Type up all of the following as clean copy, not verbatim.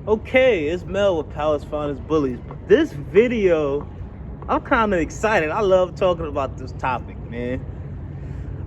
Okay, it's Mel with Palace Finest Bullies. This video, I'm kind of excited. I love talking about this topic, man.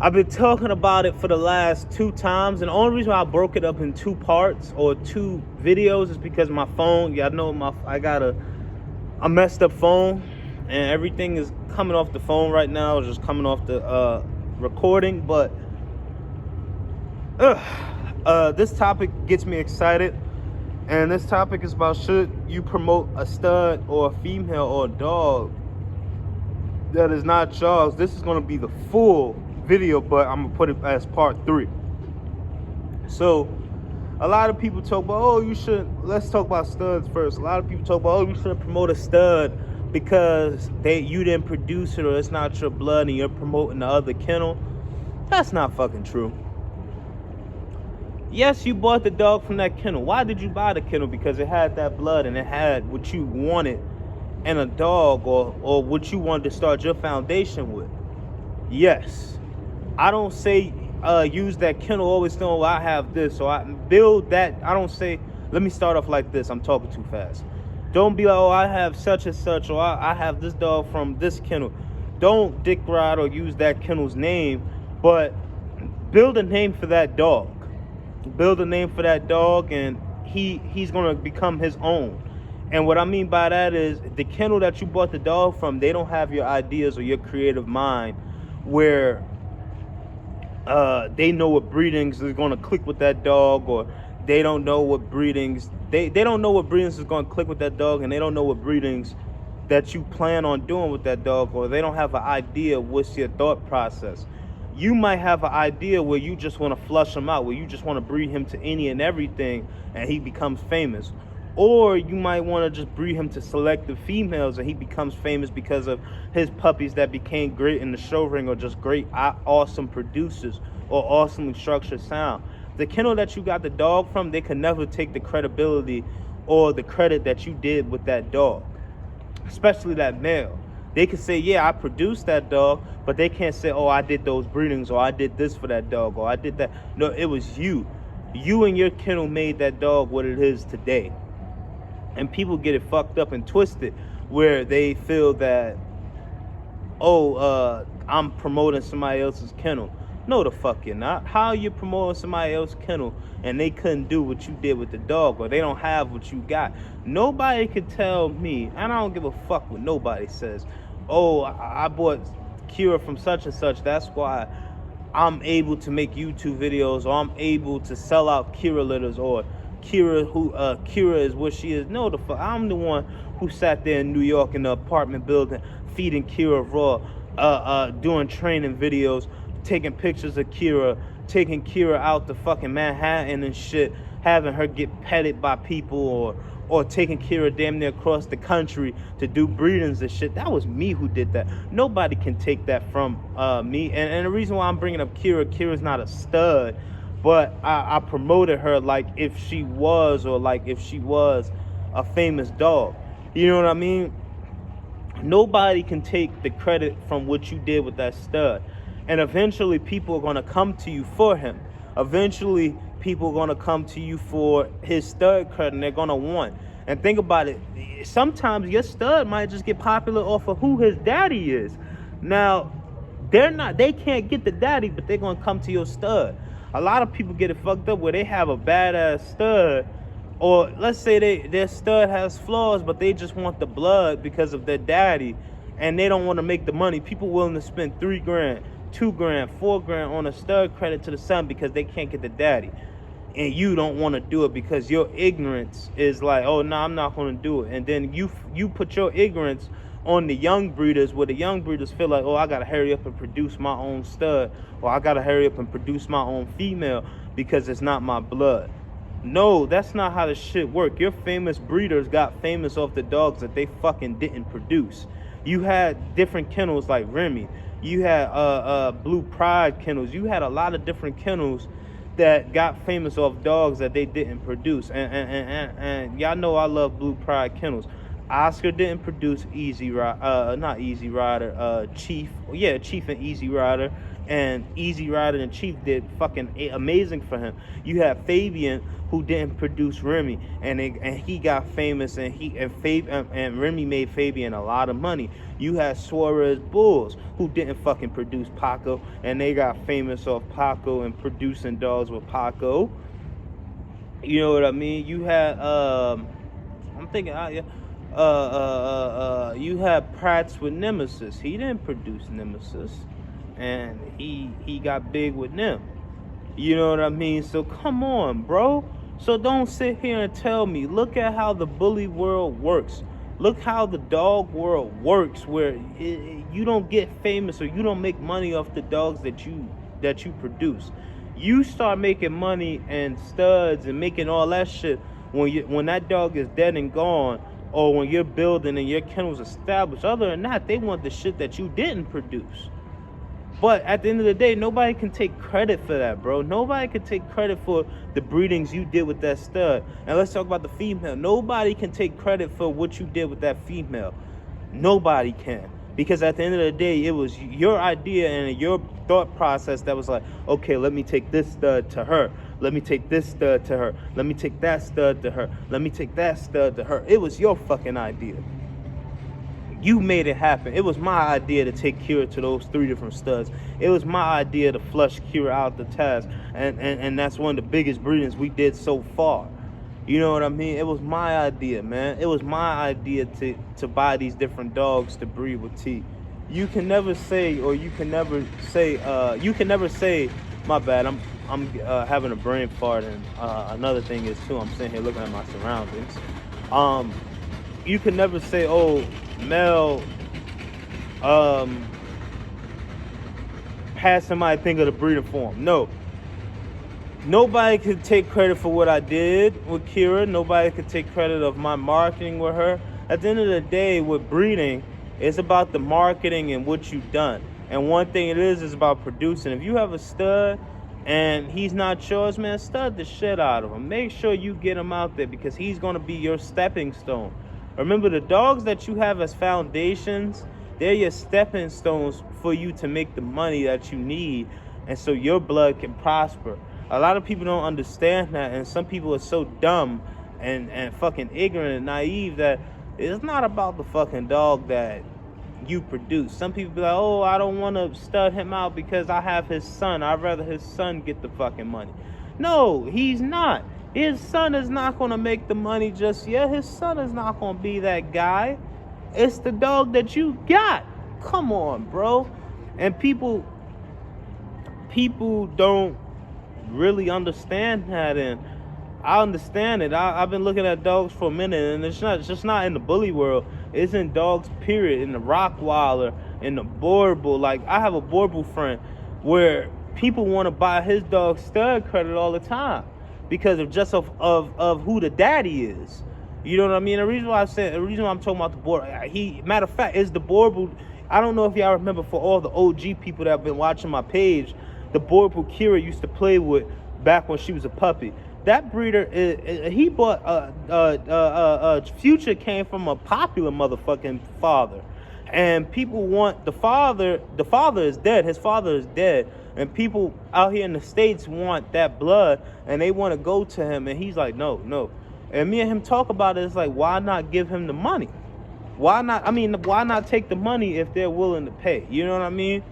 I've been talking about it for the last 2 times, and the only reason why I broke it up in 2 parts or 2 videos is because my phone. Y'all know I got a messed up phone, and everything is coming off the phone right now. It's just coming off the recording, but this topic gets me excited. And this topic is about, should you promote a stud or a female or a dog that is not yours? This is going to be the full video, but I'm going to put it as part 3. So a lot of people talk about, let's talk about studs first. A lot of people talk about, you shouldn't promote a stud because you didn't produce it, or it's not your blood and you're promoting the other kennel. That's not fucking true. Yes, you bought the dog from that kennel. Why did you buy the kennel? Because it had that blood and it had what you wanted in a dog, or what you wanted to start your foundation with. Yes. I don't say use that kennel always know I have this, or I build that. I don't say, let me start off like this. I'm talking too fast. Don't be like, oh, I have such and such, or I have this dog from this kennel. Don't dick ride or use that kennel's name, but build a name for that dog. Build a name for that dog, and he's gonna become his own. And what I mean by that is, the kennel that you bought the dog from, they don't have your ideas or your creative mind, where they know what breedings is gonna click with that dog, or they don't know what breedings they don't know what breedings is gonna click with that dog, and they don't know what breedings that you plan on doing with that dog, or they don't have an idea what's your thought process. You might have an idea where you just want to flush him out, where you just want to breed him to any and everything and he becomes famous. Or you might want to just breed him to selective females and he becomes famous because of his puppies that became great in the show ring, or just great, awesome producers, or awesomely structured sound. The kennel that you got the dog from, they can never take the credibility or the credit that you did with that dog, especially that male. They can say, yeah, I produced that dog, but they can't say, oh, I did those breedings, or I did this for that dog, or I did that. No, it was you. You and your kennel made that dog what it is today. And people get it fucked up and twisted, where they feel that, I'm promoting somebody else's kennel. No, the fuck you're not. How are you promoting somebody else's kennel and they couldn't do what you did with the dog, or they don't have what you got? Nobody could tell me, and I don't give a fuck what nobody says. Oh, I bought Kira from such and such, that's why I'm able to make YouTube videos, or I'm able to sell out Kira litters, or Kira is what she is. No, the fuck, I'm the one who sat there in New York in the apartment building feeding Kira raw, doing training videos, taking pictures of Kira, taking Kira out to fucking Manhattan and shit, having her get petted by people, or taking Kira damn near across the country to do breedings and shit. That was me who did that. Nobody can take that from me. And the reason why I'm bringing up Kira's not a stud, but I promoted her like if she was a famous dog. You know what I mean? Nobody can take the credit from what you did with that stud. And eventually people are going to come to you for him. Eventually people are going to come to you for his stud credit, and they're going to want. And think about it. Sometimes your stud might just get popular off of who his daddy is. Now, they can't get the daddy, but they're going to come to your stud. A lot of people get it fucked up where they have a badass stud, or let's say their stud has flaws, but they just want the blood because of their daddy, and they don't want to make the money. People willing to spend $3 grand, $2 grand, $4 grand on a stud credit to the son because they can't get the daddy. And you don't want to do it because your ignorance is like, oh, no, I'm not going to do it. And then you put your ignorance on the young breeders, where the young breeders feel like, oh, I got to hurry up and produce my own stud, or I got to hurry up and produce my own female because it's not my blood. No, that's not how this shit work. Your famous breeders got famous off the dogs that they fucking didn't produce. You had different kennels like Remy. You had Blue Pride kennels. You had a lot of different kennels that got famous off dogs that they didn't produce. And y'all know I love Blue Pride kennels. Oscar didn't produce Chief and Easy Rider. and Easy Rider and Chief did fucking amazing for him. You have Fabian, who didn't produce Remy, and he got famous, and Remy made Fabian a lot of money. You had Suarez Bulls, who didn't fucking produce Paco, and they got famous off Paco and producing dogs with Paco. You know what I mean? You had I'm thinking, you had Prats with Nemesis. He didn't produce Nemesis, and he got big with them. You know what I mean? So come on, bro. So don't sit here and tell me. Look at how the bully world works. Look how the dog world works, where you don't get famous or you don't make money off the dogs that you produce. You start making money and studs and making all that shit when that dog is dead and gone, or when you're building and your kennel's established. Other than that, they want the shit that you didn't produce. But at the end of the day, nobody can take credit for that, bro. Nobody can take credit for the breedings you did with that stud. And let's talk about the female. Nobody can take credit for what you did with that female. Nobody can. Because at the end of the day, it was your idea and your thought process that was like, okay, let me take this stud to her. Let me take this stud to her. Let me take that stud to her. Let me take that stud to her. It was your fucking idea. You made it happen. It was my idea to take Kira to those 3 different studs. It was my idea to flush Kira out the task. And that's one of the biggest breedings we did so far. You know what I mean? It was my idea, man. It was my idea to buy these different dogs to breed with T. You can never say, my bad, I'm having a brain fart, and another thing is too, I'm sitting here looking at my surroundings. You can never say, oh, Mel had somebody think of the breeding form. No. Nobody could take credit for what I did with Kira. Nobody could take credit of my marketing with her. At the end of the day, with breeding, it's about the marketing and what you've done. And one thing it is about producing. If you have a stud and he's not yours, man, stud the shit out of him. Make sure you get him out there, because he's going to be your stepping stone. Remember, the dogs that you have as foundations, they're your stepping stones for you to make the money that you need, and so your blood can prosper. A lot of people don't understand that, and some people are so dumb and fucking ignorant and naive that it's not about the fucking dog that you produce. Some people be like, oh, I don't want to stud him out because I have his son. I'd rather his son get the fucking money. No, he's not. His son is not going to make the money just yet. His son is not going to be that guy. It's the dog that you got. Come on, bro. And people don't really understand that, and I understand it. I've been looking at dogs for a minute, and it's just not in the bully world. It's in dogs, period. In the Rottweiler, in the Boerboel. Like, I have a Boerboel friend where people want to buy his dog stud credit all the time because of who the daddy is. You know what I mean? The reason why I'm talking about the Boerboel, matter of fact, is the Boerboel. I don't know if y'all remember, for all the OG people that have been watching my page, the Boerboel Kira used to play with back when she was a puppy. That breeder, he bought Future came from a popular motherfucking father. And people want the father is dead. His father is dead. And people out here in the States want that blood, and they want to go to him, and he's like, no. And me and him talk about it. It's like, why not give him the money? Why not take the money if they're willing to pay? You know what I mean?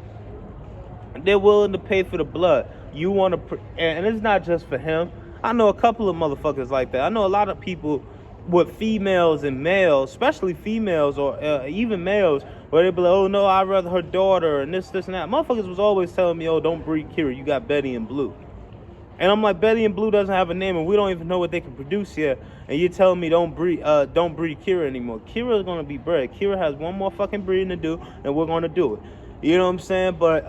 They're willing to pay for the blood. You want to, and it's not just for him. I know a couple of motherfuckers like that. I know a lot of people with females and males, especially females or even males, where they be like, oh no, I'd rather her daughter and this and that. Motherfuckers was always telling me, oh, don't breed Kira, you got Betty and Blue. And I'm like, Betty and Blue doesn't have a name, and we don't even know what they can produce yet. And you're telling me don't breed Kira anymore. Kira is gonna be bred. Kira has one more fucking breeding to do, and we're gonna do it. You know what I'm saying? But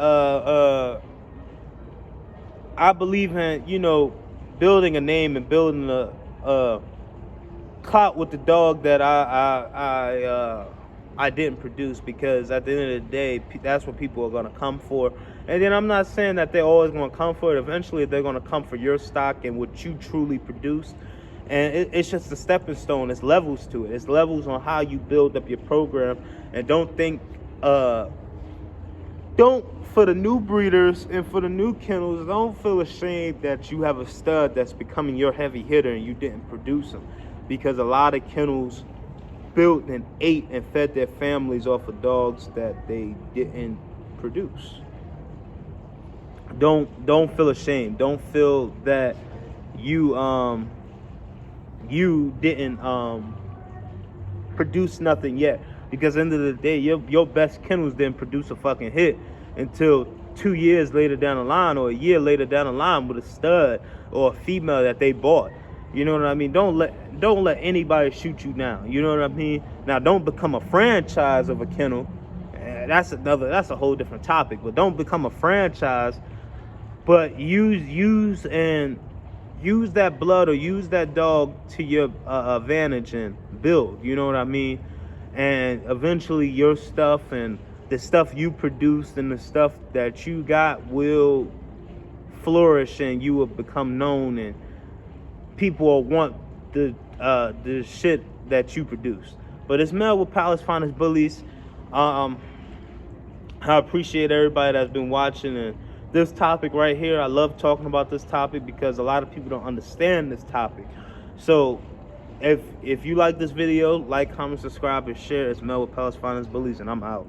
I believe in, building a name and building a clout with the dog that I didn't produce, because at the end of the day, that's what people are gonna come for. And then I'm not saying that they're always gonna come for it. Eventually, they're gonna come for your stock and what you truly produce. And it's just a stepping stone. It's levels to it. It's levels on how you build up your program. And don't think don't, for the new breeders and for the new kennels, don't feel ashamed that you have a stud that's becoming your heavy hitter and you didn't produce him, because a lot of kennels built and ate and fed their families off of dogs that they didn't produce. Don't feel ashamed. Don't feel that you didn't produce nothing yet, because at the end of the day, your best kennels didn't produce a fucking hit until 2 years later down the line, or a year later down the line, with a stud or a female that they bought. You know what I mean? Don't let anybody shoot you now. You know what I mean? Now, don't become a franchise of a kennel. That's a whole different topic. But don't become a franchise. But use that blood or use that dog to your advantage and build. You know what I mean? And eventually, your stuff and the stuff you produced and the stuff that you got will flourish, and you will become known, and people will want the shit that you produce. But it's Mel with Palace Finest Bullies. I appreciate everybody that's been watching, and this topic right here, I love talking about this topic because a lot of people don't understand this topic. So if you like this video, like, comment, subscribe, and share. It's Mel with Palace Finest Bullies, and I'm out.